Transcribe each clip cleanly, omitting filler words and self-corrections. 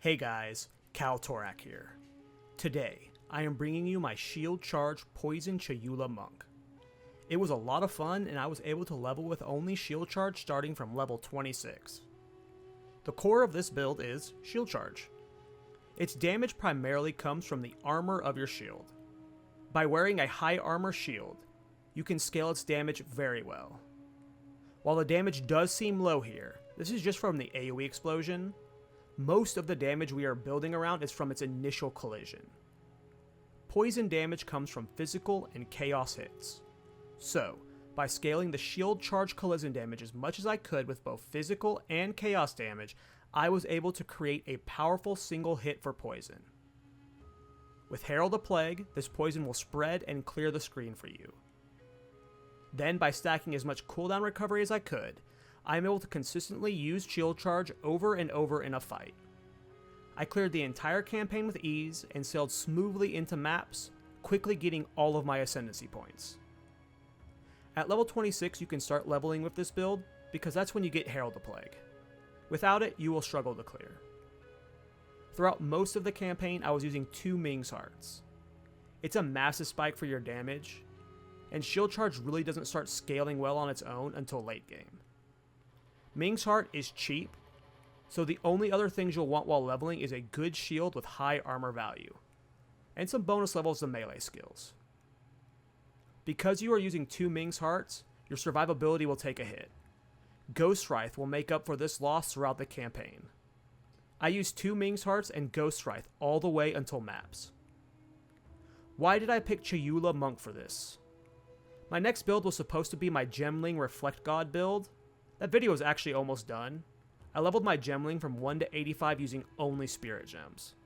Hey guys, KallTorak here. Today, I am bringing you my Shield Charge Poison Chayula Monk. It was a lot of fun and I was able to level with only Shield Charge starting from level 26. The core of this build is Shield Charge. Its damage primarily comes from the armor of your shield. By wearing a high armor shield, you can scale its damage very well. While the damage does seem low here, this is just from the AoE explosion. Most of the damage we are building around is from its initial collision. Poison damage comes from physical and chaos hits. So, by scaling the shield charge collision damage as much as I could with both physical and chaos damage, I was able to create a powerful single hit for poison. With Herald the Plague, this poison will spread and clear the screen for you. Then, by stacking as much cooldown recovery as I could, I am able to consistently use Shield Charge over and over in a fight. I cleared the entire campaign with ease and sailed smoothly into maps, quickly getting all of my Ascendancy points. At level 26 you can start leveling with this build, because that's when you get Herald the Plague. Without it, you will struggle to clear. Throughout most of the campaign I was using 2 Ming's Hearts. It's a massive spike for your damage, and Shield Charge really doesn't start scaling well on its own until late game. Ming's Heart is cheap, so the only other things you'll want while leveling is a good shield with high armor value, and some bonus levels of melee skills. Because you are using 2 Ming's Hearts, your survivability will take a hit. Ghost Wraith will make up for this loss throughout the campaign. I used 2 Ming's Hearts and Ghost Wraith all the way until maps. Why did I pick Chayula Monk for this? My next build was supposed to be my Gemling Reflect God build. That video is actually almost done. I leveled my Gemling from 1 to 85 using only Spirit Gems.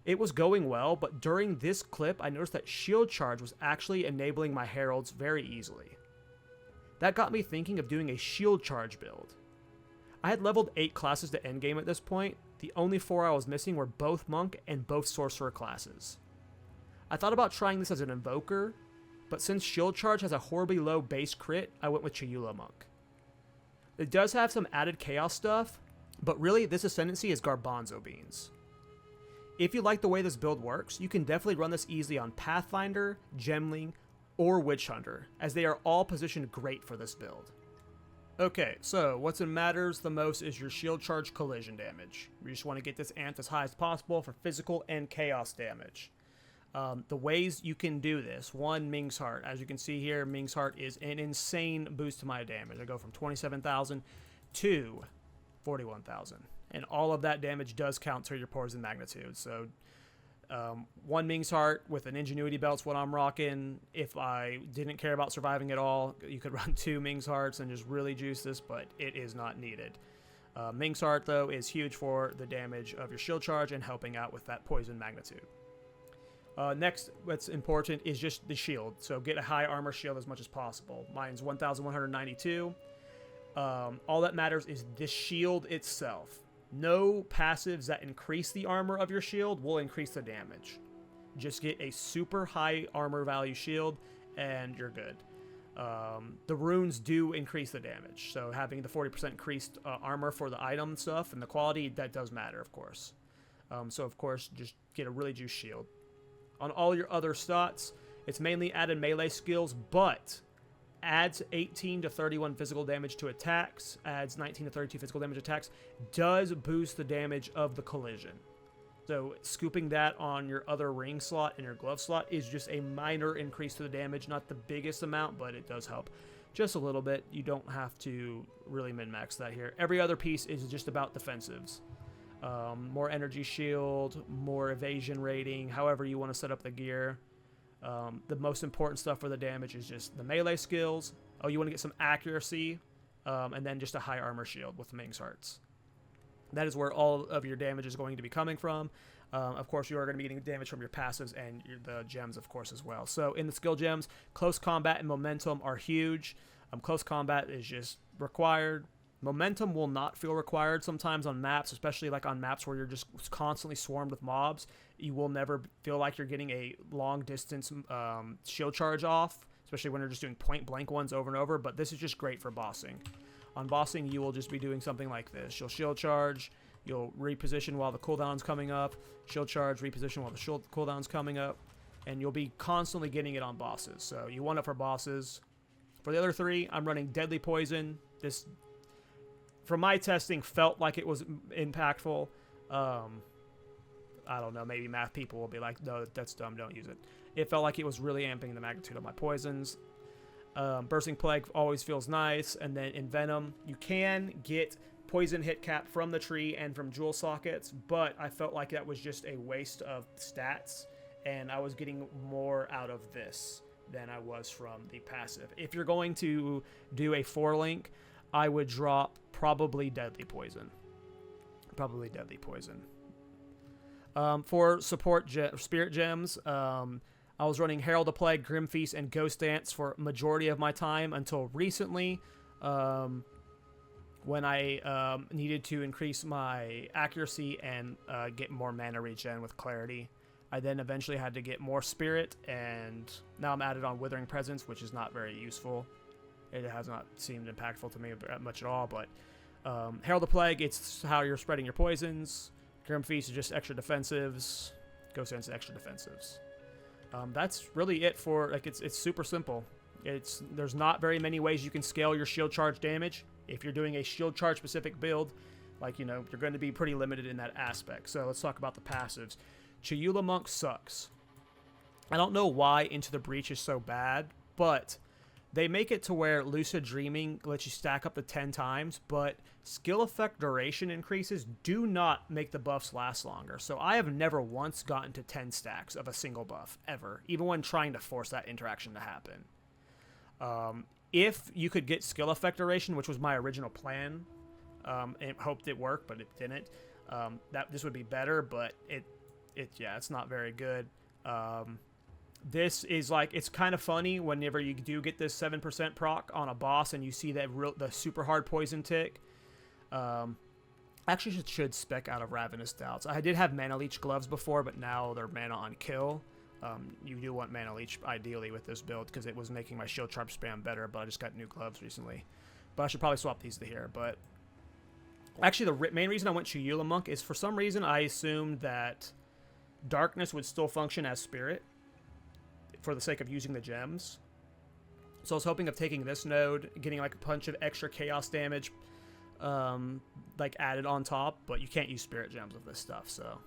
It was going well, but during this clip I noticed that Shield Charge was actually enabling my Heralds very easily. That got me thinking of doing a Shield Charge build. I had leveled 8 classes to endgame at this point. The only 4 I was missing were both Monk and both Sorcerer classes. I thought about trying this as an Invoker, but since Shield Charge has a horribly low base crit, I went with Chayula Monk. It does have some added chaos stuff, but really this Ascendancy is Garbanzo beans. If you like the way this build works, you can definitely run this easily on Pathfinder, Gemling, or Witch Hunter, as they are all positioned great for this build. Okay, so what matters the most is your Shield Charge collision damage. We just want to get this amped as high as possible for physical and chaos damage. The ways you can do this: 1, Ming's Heart. As you can see here, Ming's Heart is an insane boost to my damage. I go from 27,000 to 41,000. And all of that damage does count to your poison magnitude. So 1 Ming's Heart with an Ingenuity Belt's what I'm rocking. If I didn't care about surviving at all, you could run 2 Ming's Hearts and just really juice this, but it is not needed. Ming's Heart, though, is huge for the damage of your Shield Charge and helping out with that poison magnitude. Next, what's important is just the shield. So get a high armor shield as much as possible. Mine's 1,192. All that matters is the shield itself. No passives that increase the armor of your shield will increase the damage. Just get a super high armor value shield and you're good. The runes do increase the damage. So having the 40% increased armor for the item stuff and the quality, that does matter, of course. So of course, just get a really juiced shield. On all your other stats, it's mainly added melee skills, but adds 18 to 31 physical damage to attacks, adds 19 to 32 physical damage attacks, does boost the damage of the collision. So scooping that on your other ring slot and your glove slot is just a minor increase to the damage, not the biggest amount, but it does help just a little bit. You don't have to really min-max that here. Every other piece is just about defensives. More energy shield, more evasion rating, however you want to set up the gear. The most important stuff for the damage is just the melee skills. Oh, you want to get some accuracy, and then just a high armor shield with Ming's Hearts. That is where all of your damage is going to be coming from. Of course, you are going to be getting damage from your passives and the gems, of course, as well. So in the skill gems, close combat and momentum are huge. Close combat is just required. Momentum will not feel required sometimes on maps, especially like on maps where you're just constantly swarmed with mobs. You will never feel like you're getting a long distance shield charge off, especially when you're just doing point blank ones over and over, but this is just great for bossing. On bossing, you will just be doing something like this. You'll shield charge, You'll reposition while the cooldown's coming up. Shield charge, reposition while the shield cooldown's coming up. And you'll be constantly getting it on bosses. So you want it for bosses. For the other 3, I'm running Deadly Poison. This, from my testing, felt like it was impactful. I don't know, maybe math people will be like, no, that's dumb, don't use it. It felt like it was really amping the magnitude of my poisons. Bursting Plague always feels nice. And then in Venom, you can get poison hit cap from the tree and from jewel sockets, but I felt like that was just a waste of stats, and I was getting more out of this than I was from the passive. If you're going to do a 4-link, I would drop probably Deadly Poison. For support Spirit Gems, I was running Herald of Plague, Grim Feast, and Ghost Dance for majority of my time until recently, when I needed to increase my accuracy and get more mana regen with Clarity. I then eventually had to get more Spirit, and now I'm added on Withering Presence, which is not very useful. It has not seemed impactful to me much at all, but Herald of Plague, it's how you're spreading your poisons. Grim Feast is just extra defensives. Ghost Dance is extra defensives. That's really it for, like, it's super simple. There's not very many ways you can scale your shield charge damage. If you're doing a shield charge specific build, like, you're going to be pretty limited in that aspect. So let's talk about the passives. Chayula Monk sucks. I don't know why Into the Breach is so bad, but they make it to where Lucid Dreaming lets you stack up to 10 times, but skill effect duration increases do not make the buffs last longer. So I have never once gotten to 10 stacks of a single buff, ever, even when trying to force that interaction to happen. If you could get skill effect duration, which was my original plan, and hoped it worked, but it didn't, this would be better, but it's not very good. This is like, it's kind of funny whenever you do get this 7% proc on a boss and you see that the super hard poison tick. Actually should spec out of Ravenous Doubts. I did have Mana Leech gloves before, but now they're mana on kill. You do want Mana Leech ideally with this build because it was making my shield charge spam better, but I just got new gloves recently. But I should probably swap these to here. But actually the main reason I went Chayula Monk is for some reason I assumed that Darkness would still function as Spirit for the sake of using the gems. So I was hoping of taking this node, getting like a bunch of extra chaos damage like added on top, but you can't use Spirit Gems with this stuff, so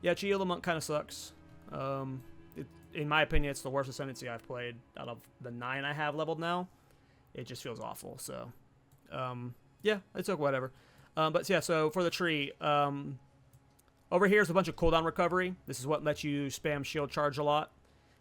yeah, Chayula Monk kind of sucks. In my opinion, it's the worst Ascendancy I've played out of the 9 I have leveled now. It just feels awful, so yeah, it's okay, whatever. But yeah, so for the tree, over here is a bunch of cooldown recovery. This is what lets you spam shield charge a lot.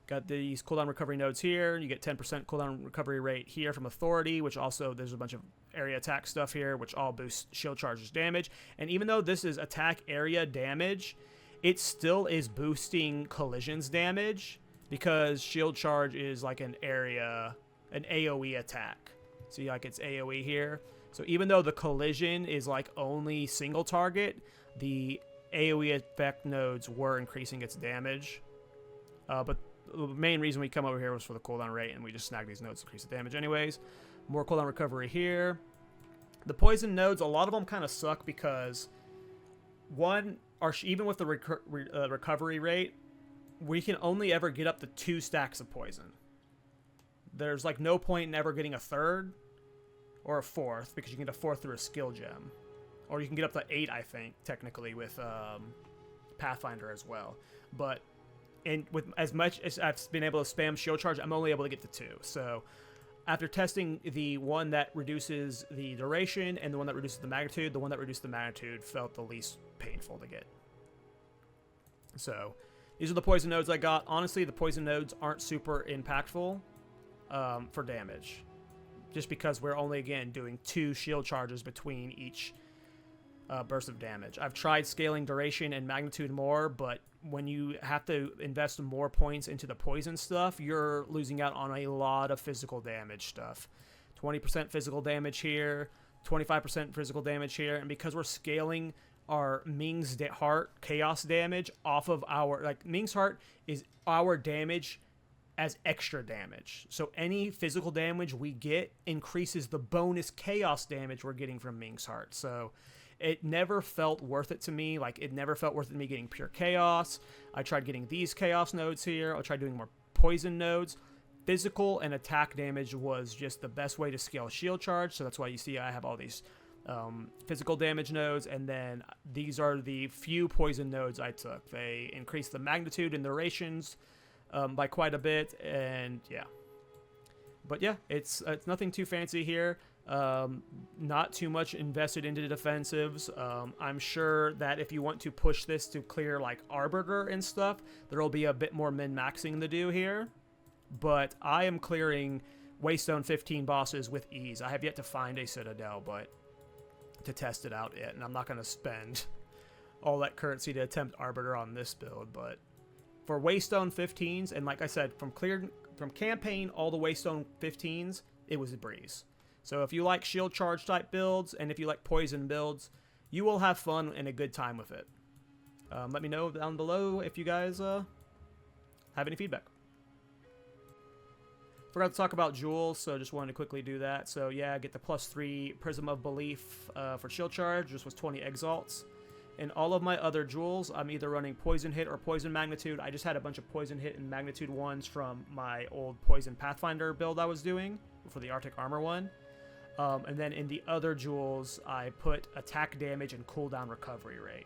Got these cooldown recovery nodes here. You get 10% cooldown recovery rate here from Authority, which also, there's a bunch of area attack stuff here, which all boosts shield charges damage. And even though this is attack area damage, it still is boosting collisions damage because shield charge is like an AoE attack. See, like it's AoE here. So even though the collision is like only single target, the AoE effect nodes were increasing its damage. But the main reason we come over here was for the cooldown rate, and we just snag these nodes to increase the damage anyways. More cooldown recovery here. The poison nodes, a lot of them kind of suck because, one, even with the recovery rate, we can only ever get up to 2 stacks of poison. There's like no point in ever getting a 3rd or a 4th, because you can get a 4th through a skill gem. Or you can get up to 8, I think, technically, with Pathfinder as well. But with as much as I've been able to spam shield charge, I'm only able to get to 2. So after testing the one that reduces the duration and the one that reduces the magnitude, the one that reduced the magnitude felt the least painful to get. So these are the poison nodes I got. Honestly, the poison nodes aren't super impactful for damage, just because we're only, again, doing 2 shield charges between each burst of damage. I've tried scaling duration and magnitude more, but when you have to invest more points into the poison stuff, you're losing out on a lot of physical damage stuff. 20% physical damage here, 25% physical damage here, and because we're scaling our Ming's Heart chaos damage off of our, like, Ming's Heart is our damage as extra damage. So any physical damage we get increases the bonus chaos damage we're getting from Ming's Heart. So it never felt worth it to me. Like, it never felt worth it to me getting pure chaos. I tried getting these chaos nodes here. I tried doing more poison nodes. Physical and attack damage was just the best way to scale shield charge, so that's why you see I have all these physical damage nodes, and then these are the few poison nodes I took. They increased the magnitude and durations by quite a bit, and yeah. But yeah, it's nothing too fancy here. Not too much invested into the defensives. I'm sure that if you want to push this to clear like Arbiter and stuff, there will be a bit more min-maxing to do here. But I am clearing Waystone 15 bosses with ease. I have yet to find a Citadel, but to test it out yet, and I'm not going to spend all that currency to attempt Arbiter on this build. But for Waystone 15s, and like I said, from campaign all the Waystone 15s, it was a breeze. So if you like shield charge type builds, and if you like poison builds, you will have fun and a good time with it. Let me know down below if you guys have any feedback. Forgot to talk about jewels, so just wanted to quickly do that. So yeah, get the +3 Prism of Belief for shield charge. This was 20 exalts. In all of my other jewels, I'm either running poison hit or poison magnitude. I just had a bunch of poison hit and magnitude ones from my old poison Pathfinder build I was doing for the Arctic armor one. And then in the other jewels, I put attack damage and cooldown recovery rate,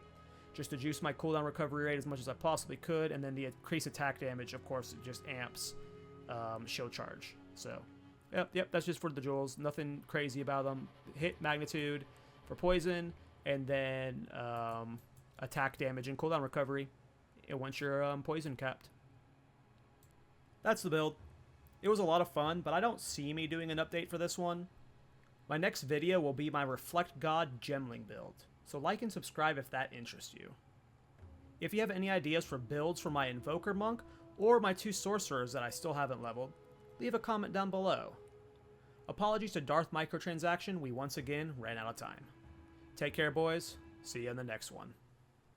just to juice my cooldown recovery rate as much as I possibly could. And then the increased attack damage, of course, it just amps shield charge. So yep, that's just for the jewels. Nothing crazy about them. Hit magnitude for poison, and then attack damage and cooldown recovery once you're poison capped. That's the build. It was a lot of fun, but I don't see me doing an update for this one. My next video will be my Reflect God Gemling build, so like and subscribe if that interests you. If you have any ideas for builds for my Invoker Monk or my 2 sorcerers that I still haven't leveled, leave a comment down below. Apologies to Darth Microtransaction, we once again ran out of time. Take care, boys. See you in the next one.